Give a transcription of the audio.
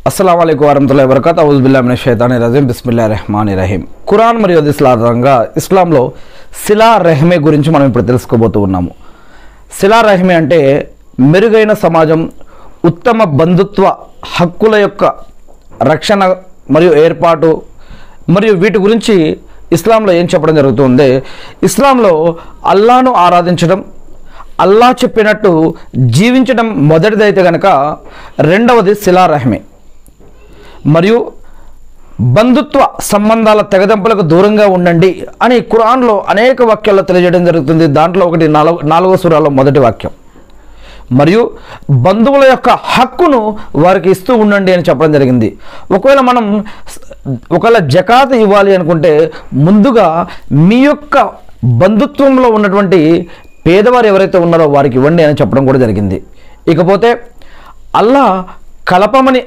అస్సలాము అలైకుం వరహ్మతుల్లాహి వబరకాతుహు అఊజు బిల్లాహి మినష్ షైతానిర్ రజీం బిస్మిల్లాహిర్ రహ్మానిర్ రహీం. ఖురాన్ మరియు హదీస్ల ఆధారంగా ఇస్లాంలో సిలా రెహ్మే గురించి మనం ఇప్పుడు తెలుసుకోబోతూ ఉన్నాము. సిలా రెహ్మే అంటే మెరుగైన సమాజం, ఉత్తమ బంధుత్వ హక్కుల యొక్క రక్షణ మరియు ఏర్పాటు మరియు వీటి గురించి ఇస్లాంలో ఏం చెప్పడం జరుగుతుంది. ఇస్లాంలో అల్లాను ఆరాధించడం, అల్లా చెప్పినట్టు జీవించడం మొదటిదైతే కనుక, రెండవది సిలా రెహ్మే మరియు బంధుత్వ సంబంధాల తెగదెంపులకు దూరంగా ఉండండి అని ఖురాన్లో అనేక వాక్యాల్లో తెలియజేయడం జరుగుతుంది. దాంట్లో ఒకటి నాలుగవ సూరాలో మొదటి వాక్యం. మరియు బంధువుల యొక్క హక్కును వారికి ఇస్తూ ఉండండి అని చెప్పడం జరిగింది. ఒకవేళ జకాత్ ఇవ్వాలి అనుకుంటే ముందుగా మీ యొక్క బంధుత్వంలో ఉన్నటువంటి పేదవారు ఎవరైతే ఉన్నారో వారికి ఇవ్వండి అని చెప్పడం కూడా జరిగింది. ఇకపోతే అల్లా కలపమని